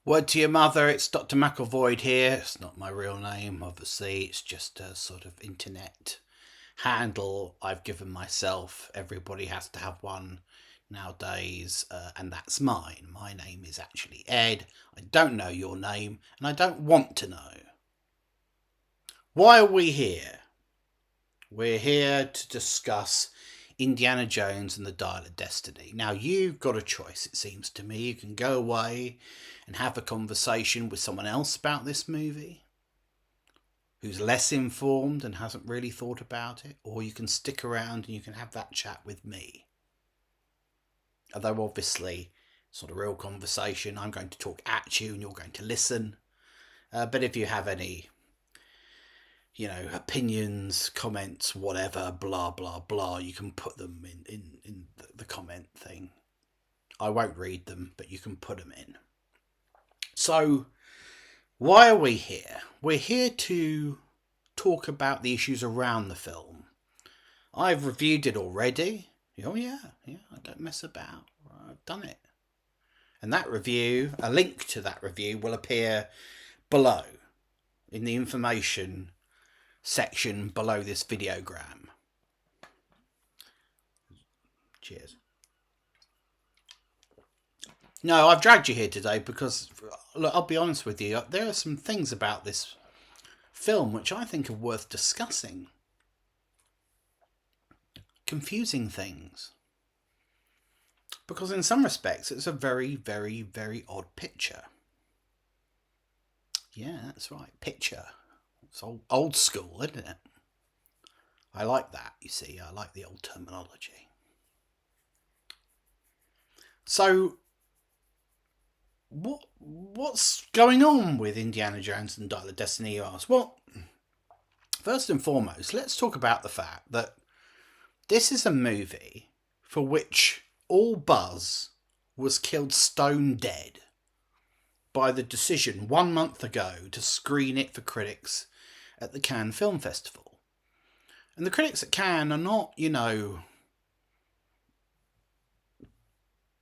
Word to your mother, it's Dr. Macclevoid here. It's not my real name, obviously. It's just a sort of internet handle I've given myself. Everybody has to have one nowadays, and that's mine. My name is actually Ed. I don't know your name, and I don't want to know. Why are we here? We're here to discuss Indiana Jones and the Dial of Destiny. Now, you've got a choice, it seems to me. You can go away and have a conversation with someone else about this movie who's less informed and hasn't really thought about it, or you can stick around and you can have that chat with me. Although obviously it's not a real conversation. I'm going to talk at you and you're going to listen. But if you have any opinions, comments, whatever, blah, blah, blah, you can put them in the comment thing. I won't read them, but you can put them in. So, why are we here? We're here to talk about the issues around the film. I've reviewed it already. Oh yeah, I don't mess about. I've done it. And that review, a link to that review will appear below in the information section below this videogram. Cheers. No, I've dragged you here today because, look, I'll be honest with you, there are some things about this film which I think are worth discussing. Confusing things. Because in some respects it's a very, very, very odd picture. Yeah, that's right, picture. It's old school, isn't it? I like that, you see. I like the old terminology. So, what's going on with Indiana Jones and Dial of Destiny, you ask? Well, first and foremost, let's talk about the fact that this is a movie for which all buzz was killed stone dead by the decision 1 month ago to screen it for critics at the Cannes Film Festival. And the critics at Cannes are not,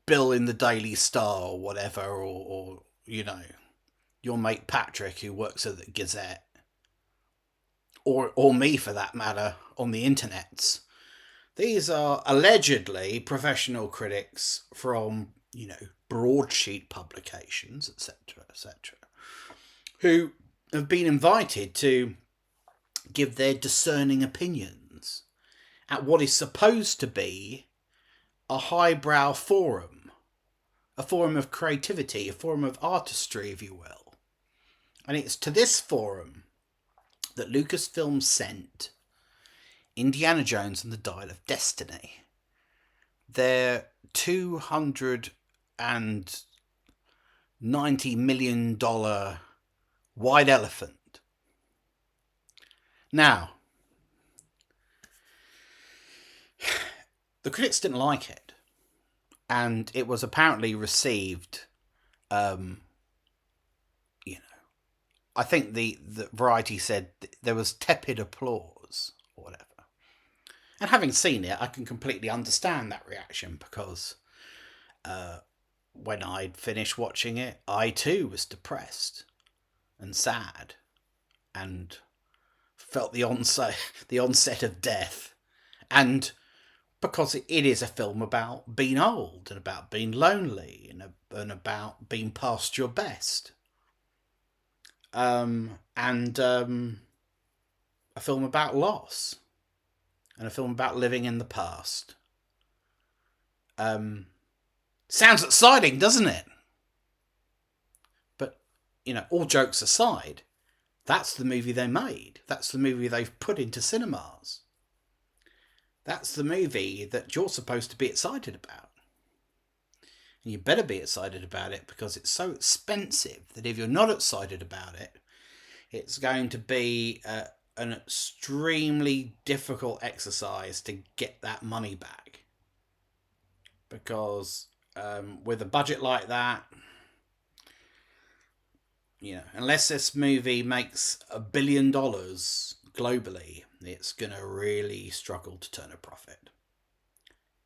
Bill in the Daily Star or whatever, or your mate Patrick who works at the Gazette, or me for that matter, on the internets. These are allegedly professional critics from, broadsheet publications, etc., who have been invited to give their discerning opinions at what is supposed to be a highbrow forum, a forum of creativity, a forum of artistry, if you will. And it's to this forum that Lucasfilm sent Indiana Jones and the Dial of Destiny, their $290 million white elephant. Now, the critics didn't like it, and it was apparently received, I think the Variety said there was tepid applause or whatever. And having seen it, I can completely understand that reaction because when I'd finished watching it, I too was depressed and sad and felt the onset of death. And because it is a film about being old and about being lonely and about being past your best. And a film about loss. And a film about living in the past. Sounds exciting, doesn't it? But, all jokes aside, that's the movie they made. That's the movie they've put into cinemas. That's the movie that you're supposed to be excited about. And you better be excited about it because it's so expensive that if you're not excited about it, it's going to be an extremely difficult exercise to get that money back. Because with a budget like that, unless this movie makes $1 billion globally, it's going to really struggle to turn a profit.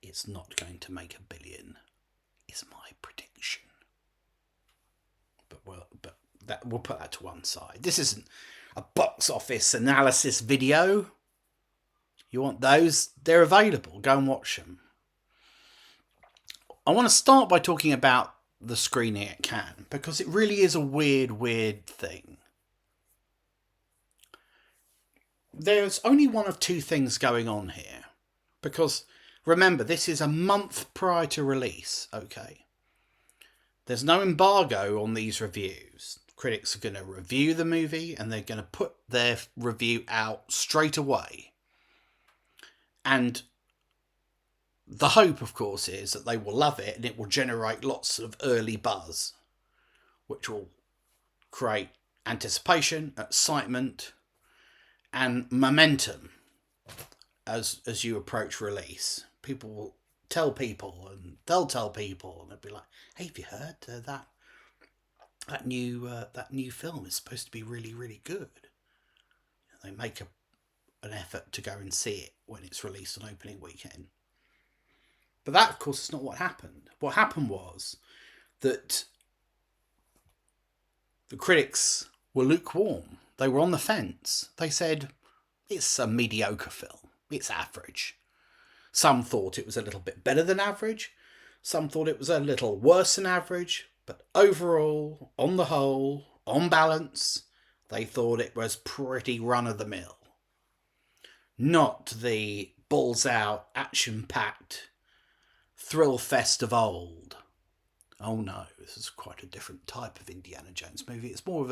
It's not going to make $1 billion, is my prediction. But that we'll put that to one side. This isn't a box office analysis video. You want those? They're available. Go and watch them. I want to start by talking about the screening at Cannes, because it really is a weird thing. There's only one of two things going on here. Because, remember, this is a month prior to release, okay? There's no embargo on these reviews. Critics are going to review the movie and they're going to put their review out straight away. And the hope, of course, is that they will love it and it will generate lots of early buzz, which will create anticipation, excitement, and momentum as you approach release. People will tell people, and they'll tell people, and they'll be like, "Hey, have you heard that new film is supposed to be really good?" They make an effort to go and see it when it's released on opening weekend. But that, of course, is not what happened. What happened was that the critics were lukewarm. They were on the fence. They said, it's a mediocre film. It's average. Some thought it was a little bit better than average. Some thought it was a little worse than average. But overall, on the whole, on balance, they thought it was pretty run-of-the-mill. Not the balls-out, action-packed thrill fest of old. Oh no, this is quite a different type of Indiana Jones movie. It's more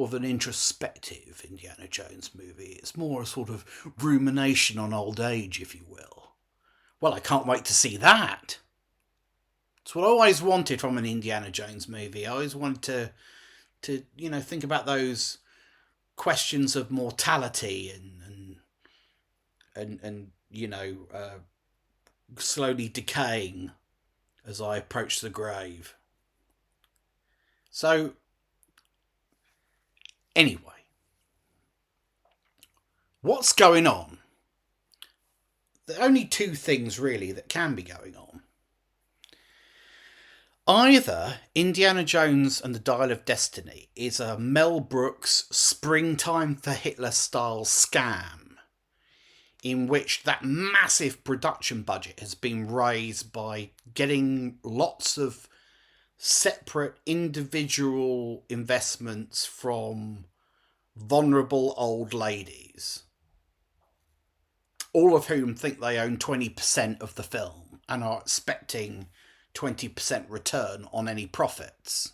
of an introspective Indiana Jones movie. It's more a sort of rumination on old age, if you will. Well, I can't wait to see that. It's what I always wanted from an Indiana Jones movie. I always wanted to think about those questions of mortality and slowly decaying as I approach the grave. So, anyway, what's going on? There are only two things really that can be going on. Either Indiana Jones and the Dial of Destiny is a Mel Brooks Springtime for Hitler style scam, in which that massive production budget has been raised by getting lots of separate individual investments from vulnerable old ladies, all of whom think they own 20% of the film and are expecting 20% return on any profits.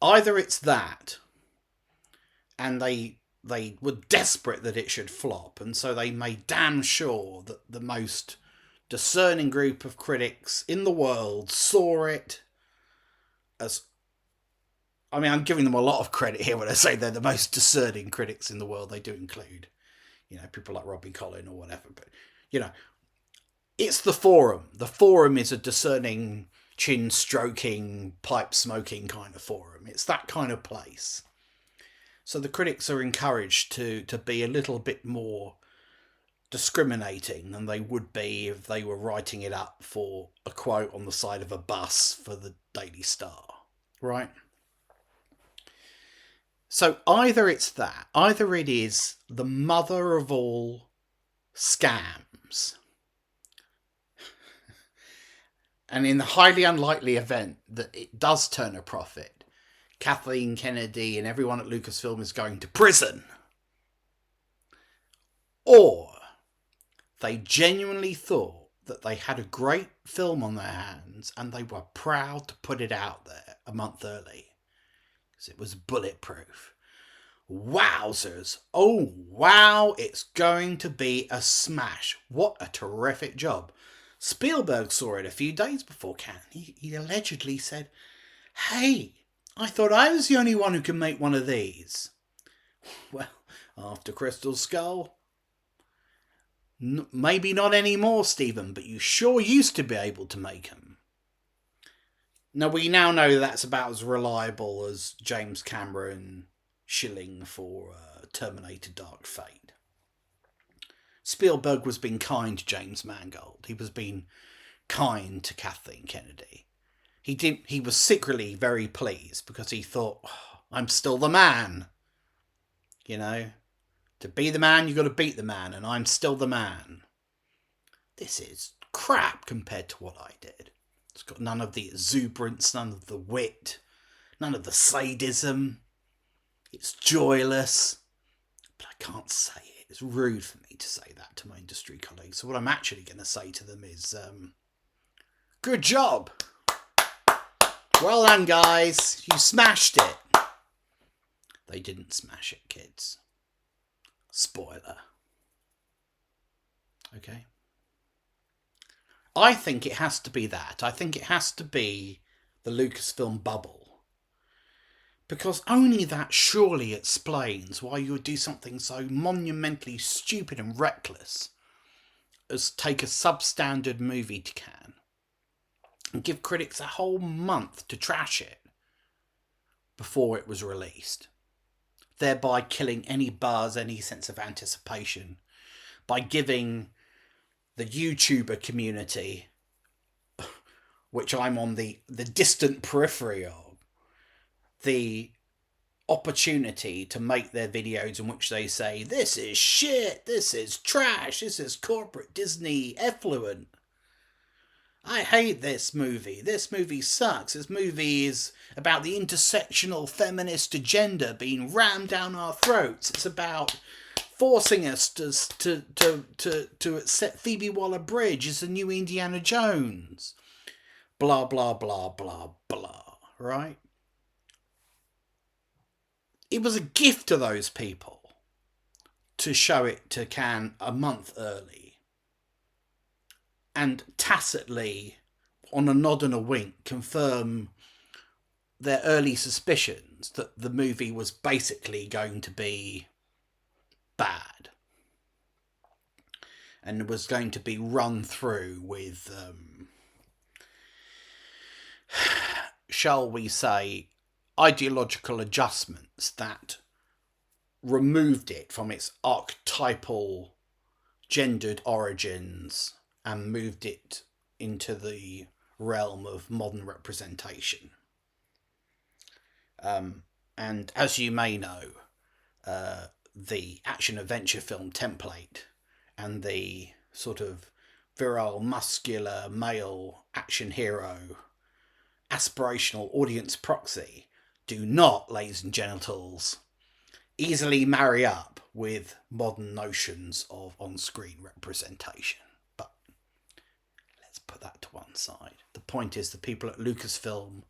Either it's that, and they were desperate that it should flop, and so they made damn sure that the most discerning group of critics in the world saw it as... I mean, I'm giving them a lot of credit here when I say they're the most discerning critics in the world. They do include, people like Robbie Collin or whatever, but, it's the Forum. The Forum is a discerning, chin-stroking, pipe-smoking kind of forum. It's that kind of place. So the critics are encouraged to be a little bit more discriminating than they would be if they were writing it up for a quote on the side of a bus for the Daily Star, right? So either it's that, either it is the mother of all scams. And in the highly unlikely event that it does turn a profit, Kathleen Kennedy and everyone at Lucasfilm is going to prison. Or they genuinely thought that they had a great film on their hands and they were proud to put it out there a month early because it was bulletproof. Wowzers. Oh, wow, it's going to be a smash. What a terrific job. Spielberg saw it a few days before Cannes. He allegedly said, "Hey, I thought I was the only one who can make one of these." Well, after Crystal Skull, maybe not anymore, Stephen, but you sure used to be able to make them. Now, we now know that's about as reliable as James Cameron shilling for Terminator Dark Fate. Spielberg was being kind to James Mangold. He was being kind to Kathleen Kennedy. He was secretly very pleased because he thought, oh, I'm still the man. You know, to be the man, you've got to beat the man, and I'm still the man. This is crap compared to what I did. It's got none of the exuberance, none of the wit, none of the sadism. It's joyless. But I can't say it. It's rude for me to say that to my industry colleagues. So what I'm actually going to say to them is, good job. Well done, guys. You smashed it. They didn't smash it, kids. Spoiler. Okay. I think it has to be that. I think it has to be the Lucasfilm bubble. Because only that surely explains why you would do something so monumentally stupid and reckless as take a substandard movie to Cannes and give critics a whole month to trash it before it was released, thereby killing any buzz, any sense of anticipation, by giving the YouTuber community, which I'm on the distant periphery of, the opportunity to make their videos in which they say, this is shit, this is trash, this is corporate Disney effluent. I hate this movie sucks, this movie is about the intersectional feminist agenda being rammed down our throats, it's about forcing us to accept Phoebe Waller-Bridge as the new Indiana Jones. Blah, blah, blah, blah, blah, right? It was a gift to those people to show it to Cannes a month early and tacitly, on a nod and a wink, confirm their early suspicions that the movie was basically going to be bad and was going to be run through with, shall we say, ideological adjustments that removed it from its archetypal gendered origins and moved it into the realm of modern representation. And as you may know, the action-adventure film template and the sort of virile, muscular, male action hero aspirational audience proxy do not, ladies and genitals, easily marry up with modern notions of on-screen representation. But let's put that to one side. The point is the people at Lucasfilm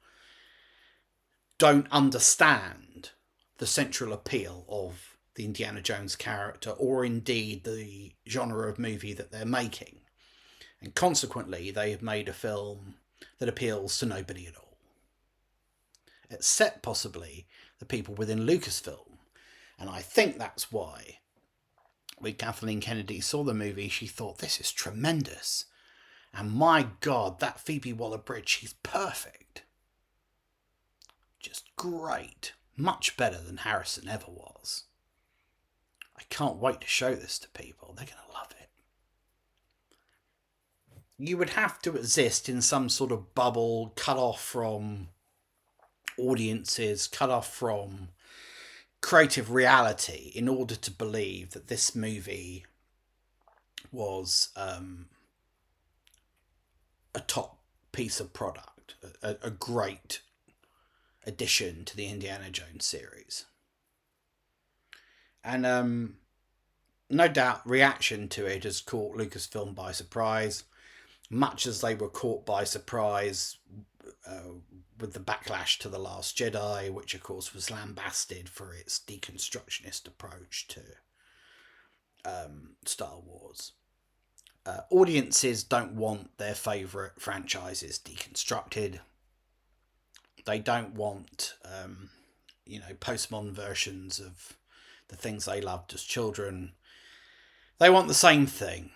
don't understand the central appeal of the Indiana Jones character, or indeed the genre of movie that they're making. And consequently, they have made a film that appeals to nobody at all, except possibly the people within Lucasfilm. And I think that's why when Kathleen Kennedy saw the movie, she thought, this is tremendous. And my God, that Phoebe Waller-Bridge, she's perfect. Just great. Much better than Harrison ever was. I can't wait to show this to people. They're going to love it. You would have to exist in some sort of bubble, cut off from audiences, cut off from creative reality in order to believe that this movie was a top piece of product, a great addition to the Indiana Jones series. And no doubt reaction to it has caught Lucasfilm by surprise, much as they were caught by surprise with the backlash to The Last Jedi, which of course was lambasted for its deconstructionist approach to Star Wars. Audiences don't want their favourite franchises deconstructed. They don't want, postmodern versions of the things they loved as children. They want the same thing.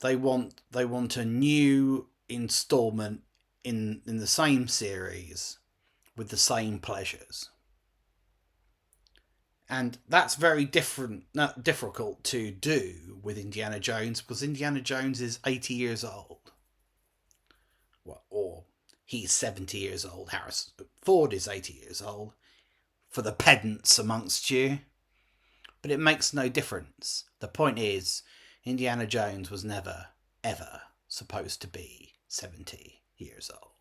They want a new installment in the same series with the same pleasures. And that's very difficult to do with Indiana Jones, because Indiana Jones is 80 years old. Or he's 70 years old. Harrison Ford is 80 years old. For the pedants amongst you. But it makes no difference. The point is, Indiana Jones was never, ever supposed to be 70 years old.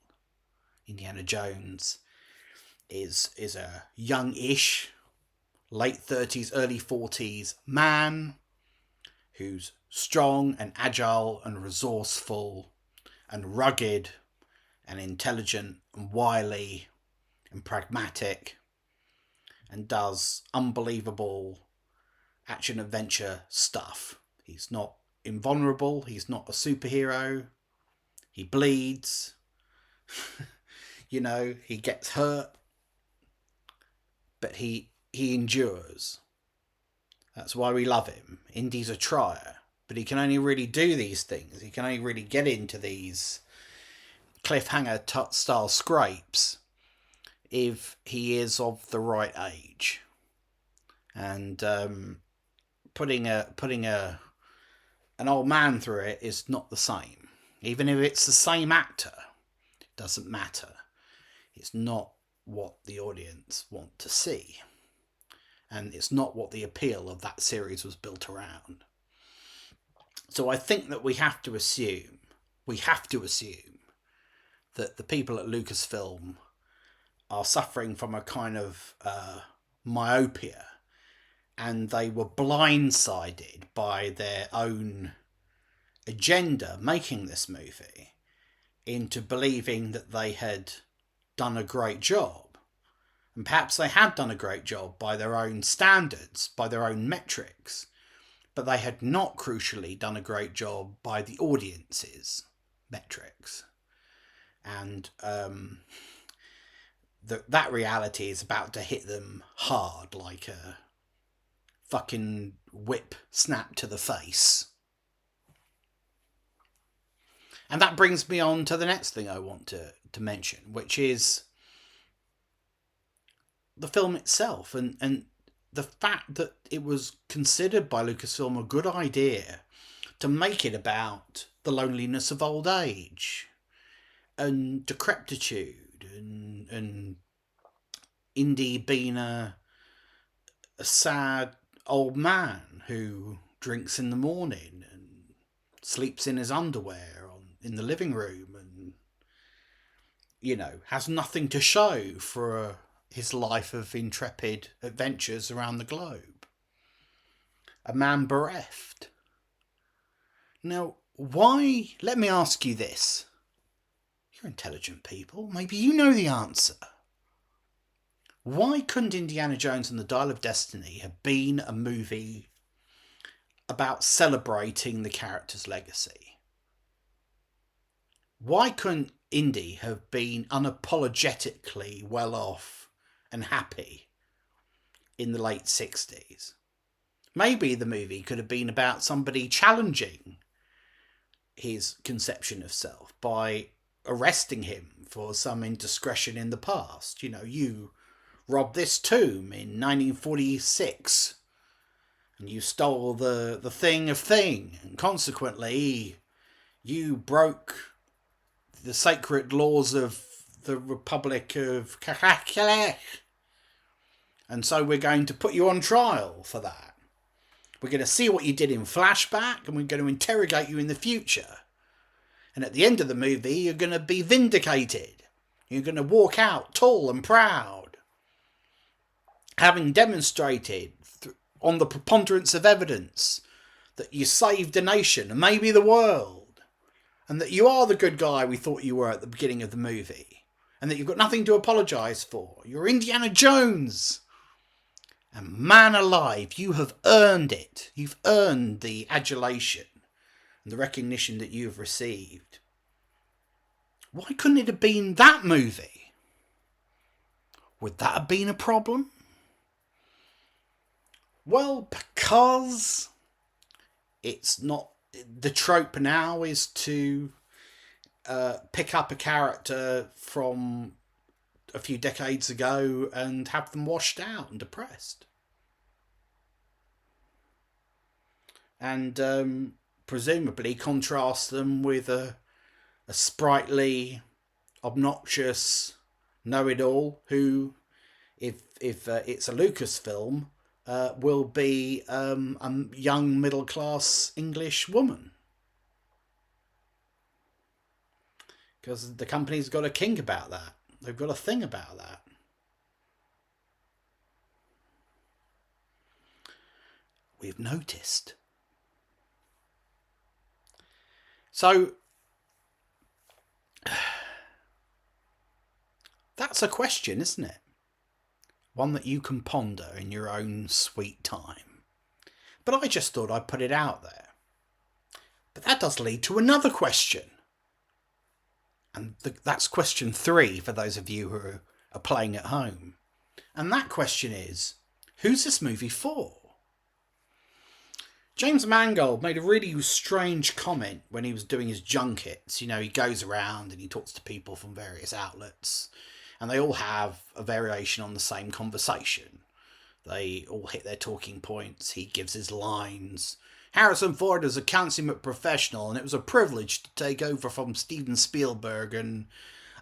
Indiana Jones is a young-ish, late 30s, early 40s man who's strong and agile and resourceful and rugged and intelligent and wily and pragmatic and does unbelievable action-adventure stuff. He's not invulnerable. He's not a superhero. He bleeds. You know, he gets hurt. But he endures. That's why we love him. Indy's a trier. But he can only really do these things. He can only really get into these cliffhanger style scrapes if he is of the right age. And putting an old man through it is not the same. Even if it's the same actor, it doesn't matter. It's not what the audience want to see. And it's not what the appeal of that series was built around. So I think that we have to assume that the people at Lucasfilm are suffering from a kind of myopia, and they were blindsided by their own agenda making this movie into believing that they had done a great job. And perhaps they had done a great job by their own standards, by their own metrics, but they had not crucially done a great job by the audience's metrics. And that reality is about to hit them hard, like a fucking whip snap to the face. And that brings me on to the next thing I want to mention, which is the film itself and the fact that it was considered by Lucasfilm a good idea to make it about the loneliness of old age and decrepitude and Indy being a sad old man who drinks in the morning and sleeps in his underwear in the living room and, you know, has nothing to show for his life of intrepid adventures around the globe. A man bereft. Now, why? Let me ask you this. You're intelligent people. Maybe you know the answer. Why couldn't Indiana Jones and the Dial of Destiny have been a movie about celebrating the character's legacy? Why couldn't Indy have been unapologetically well off and happy in the late 60s? Maybe the movie could have been about somebody challenging his conception of self by arresting him for some indiscretion in the past. You know, you robbed this tomb in 1946 and you stole the thing of thing, and consequently you broke the sacred laws of the Republic of Kakakale. And so we're going to put you on trial for that. We're going to see what you did in flashback, and we're going to interrogate you in the future. And at the end of the movie, you're going to be vindicated. You're going to walk out tall and proud, having demonstrated on the preponderance of evidence that you saved a nation and maybe the world, and that you are the good guy we thought you were at the beginning of the movie, and that you've got nothing to apologise for. You're Indiana Jones. And man alive, you have earned it. You've earned the adulation and the recognition that you've received. Why couldn't it have been that movie? Would that have been a problem? Well, because it's not... The trope now is to pick up a character from a few decades ago and have them washed out and depressed. And presumably contrast them with a sprightly, obnoxious know-it-all who, if it's a Lucasfilm, will be a young middle-class English woman. Because the company's got a kink about that. They've got a thing about that. We've noticed. So, that's a question, isn't it? One that you can ponder in your own sweet time. But I just thought I'd put it out there. But that does lead to another question. And that's question 3 for those of you who are playing at home. And that question is, who's this movie for? James Mangold made a really strange comment when he was doing his junkets. You know, he goes around and he talks to people from various outlets, and they all have a variation on the same conversation. They all hit their talking points. He gives his lines. Harrison Ford is a consummate professional, and it was a privilege to take over from Steven Spielberg, and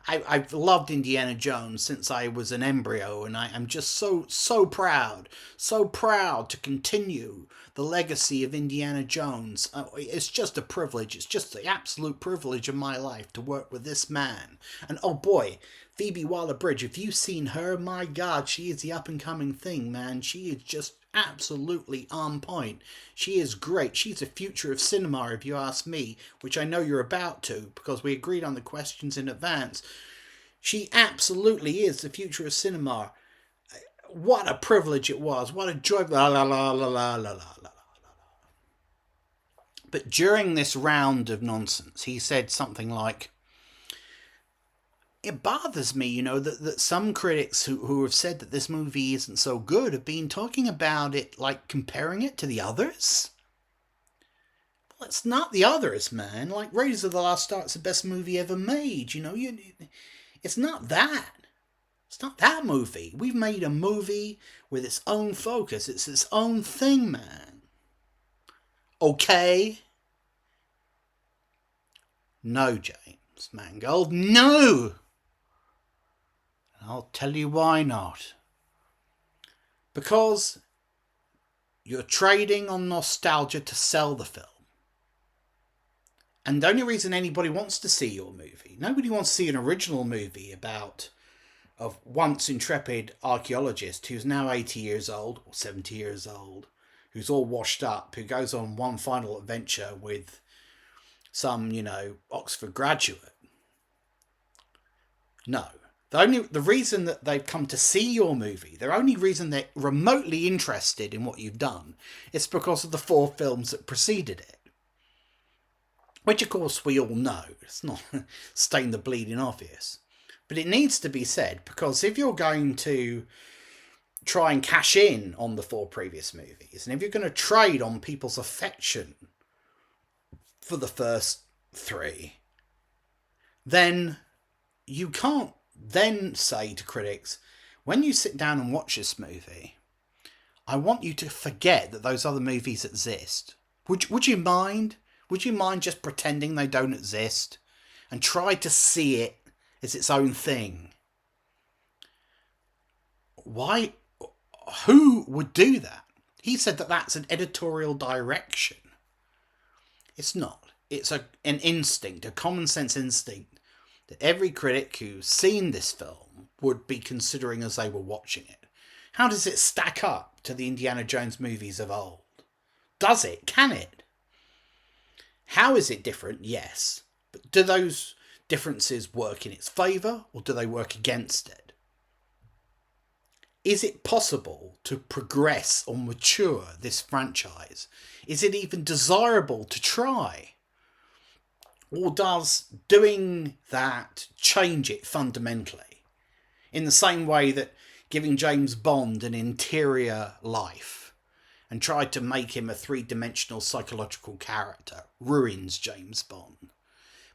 I've loved Indiana Jones since I was an embryo, and I am just so proud to continue the legacy of Indiana Jones. It's just a privilege. It's just the absolute privilege of my life to work with this man. And oh boy, Phoebe Waller-Bridge, if you've seen her, my God, she is the up-and-coming thing, man. She is just absolutely on point. She is great. She's the future of cinema, if you ask me, which I know you're about to, because we agreed on the questions in advance. She absolutely is the future of cinema. What a privilege it was. What a joy. La, la, la, la, la, la, la, la. But during this round of nonsense, he said something like, it bothers me, you know, that some critics who have said that this movie isn't so good have been talking about it, like comparing it to the others. Well, it's not the others, man. Like, Raiders of the Lost Ark's the best movie ever made, you know. It's not that. It's not that movie. We've made a movie with its own focus. It's its own thing, man. Okay? No, James Mangold, no! And I'll tell you why not. Because you're trading on nostalgia to sell the film. And the only reason anybody wants to see your movie, nobody wants to see an original movie about a once intrepid archaeologist who's now 80 years old, or 70 years old, who's all washed up, who goes on one final adventure with some, you know, Oxford graduate. No. The reason that they've come to see your movie, the only reason they're remotely interested in what you've done, is because of the 4 films that preceded it. Which, of course, we all know. It's not stain the bleeding obvious. But it needs to be said, because if you're going to try and cash in on the 4 previous movies, and if you're going to trade on people's affection for the first 3, then you can't then say to critics, when you sit down and watch this movie, I want you to forget that those other movies exist. Would you mind? Would you mind just pretending they don't exist and try to see it as its own thing? Why? Who would do that? He said that that's an editorial direction. It's not. It's an instinct, a common sense instinct that every critic who's seen this film would be considering as they were watching it. How does it stack up to the Indiana Jones movies of old? Does it? Can it? How is it different? Yes. But do those differences work in its favour, or do they work against it? Is it possible to progress or mature this franchise? Is it even desirable to try? Or does doing that change it fundamentally? In the same way that giving James Bond an interior life and tried to make him a 3-dimensional psychological character ruins James Bond.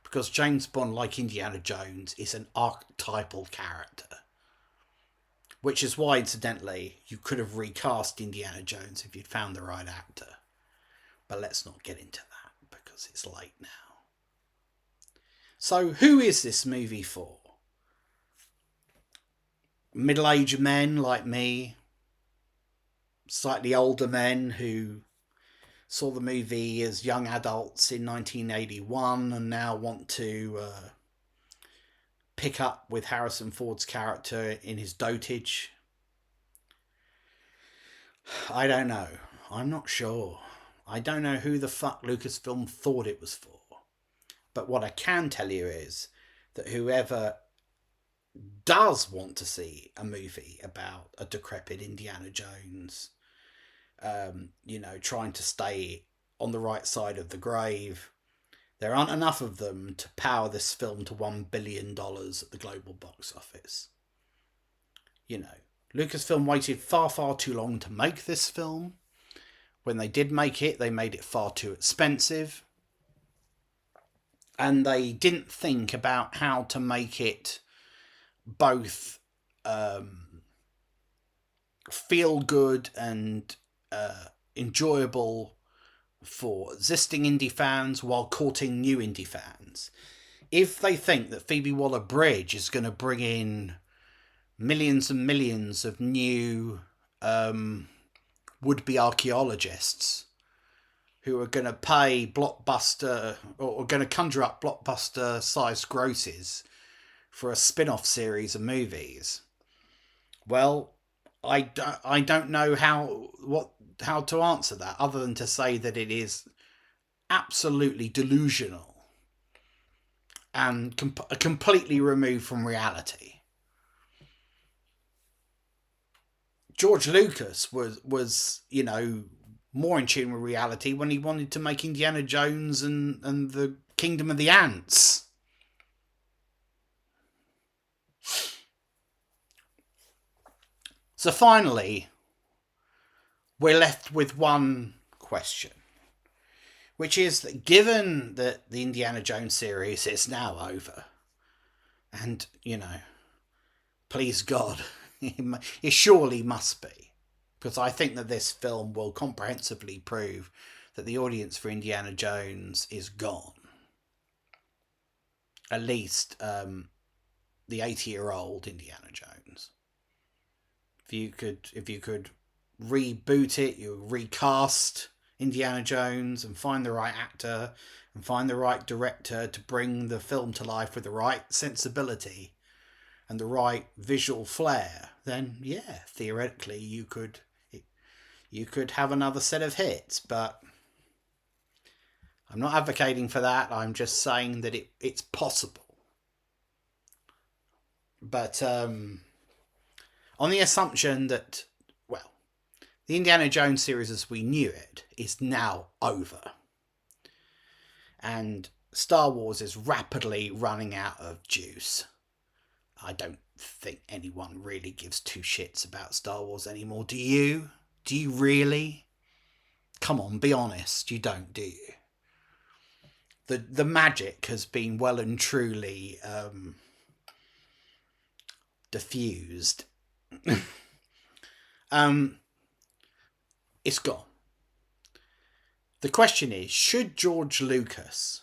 Because James Bond, like Indiana Jones, is an archetypal character. Which is why, incidentally, you could have recast Indiana Jones if you'd found the right actor. But let's not get into that, because it's late now. So, who is this movie for? middle-aged men like me, slightly older men who saw the movie as young adults in 1981 and now want to pick up with Harrison Ford's character in his dotage. I don't know. I'm not sure. I don't know who the fuck Lucasfilm thought it was for. But what I can tell you is that whoever does want to see a movie about a decrepit Indiana Jones, trying to stay on the right side of the grave, there aren't enough of them to power this film to $1 billion at the global box office. Lucasfilm waited far, far too long to make this film. When they did make it, they made it far too expensive. And they didn't think about how to make it both feel good and enjoyable for existing indie fans while courting new indie fans. If they think that Phoebe Waller-Bridge is going to bring in millions and millions of new would-be archaeologists who are going to pay blockbuster or going to conjure up blockbuster-sized grosses for a spin-off series of movies, well, I don't know how to answer that other than to say that it is absolutely delusional and completely removed from reality. George Lucas was more in tune with reality when he wanted to make Indiana Jones and the Kingdom of the Ants. So finally, we're left with one question, which is that given that the Indiana Jones series is now over, and, please God, it surely must be, because I think that this film will comprehensively prove that the audience for Indiana Jones is gone. At least the 80-year-old Indiana Jones. If you could reboot it, you recast Indiana Jones and find the right actor and find the right director to bring the film to life with the right sensibility and the right visual flair, then yeah, theoretically you could have another set of hits. But I'm not advocating for that. I'm just saying that it's possible. But on the assumption that, well, the Indiana Jones series as we knew it is now over. And Star Wars is rapidly running out of juice. I don't think anyone really gives two shits about Star Wars anymore. Do you? Do you really? Come on, be honest. You don't, do you? The magic has been well and truly diffused. It's gone. The question is, should George Lucas,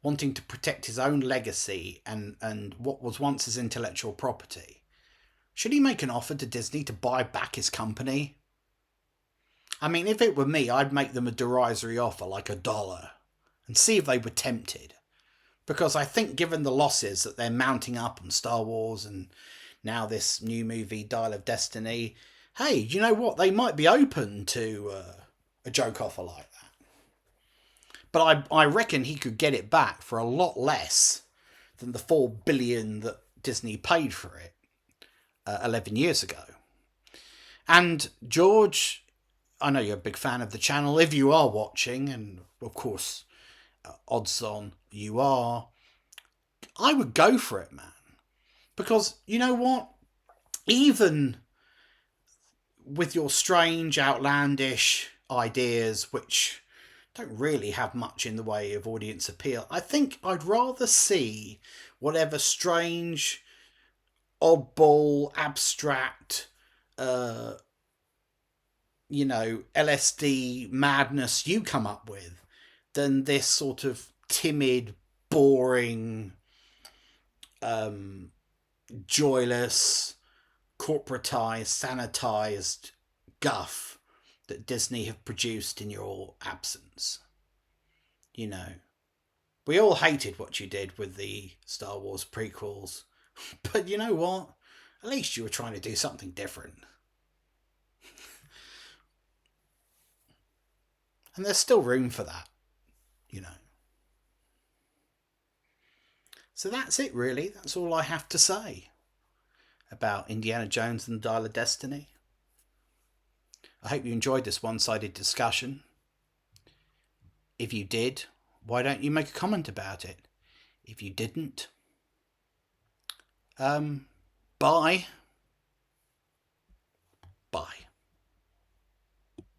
wanting to protect his own legacy and what was once his intellectual property, should he make an offer to Disney to buy back his company? I mean, if it were me, I'd make them a derisory offer, like $1, and see if they were tempted. Because I think given the losses that they're mounting up on Star Wars and now this new movie, Dial of Destiny, hey, you know what? They might be open to a joke offer like that. But I reckon he could get it back for a lot less than the $4 billion that Disney paid for it 11 years ago. And George, I know you're a big fan of the channel. If you are watching, and of course, odds on you are, I would go for it, man. Because you know what? Even with your strange, outlandish ideas, which don't really have much in the way of audience appeal, I think I'd rather see whatever strange, oddball, abstract, LSD madness you come up with than this sort of timid, boring, joyless, corporatized, sanitized guff that Disney have produced in your absence. You know, we all hated what you did with the Star Wars prequels, but you know what? At least you were trying to do something different. And there's still room for that, you know. So that's it, really. That's all I have to say about Indiana Jones and the Dial of Destiny. I hope you enjoyed this one-sided discussion. If you did, why don't you make a comment about it? If you didn't, bye. Bye.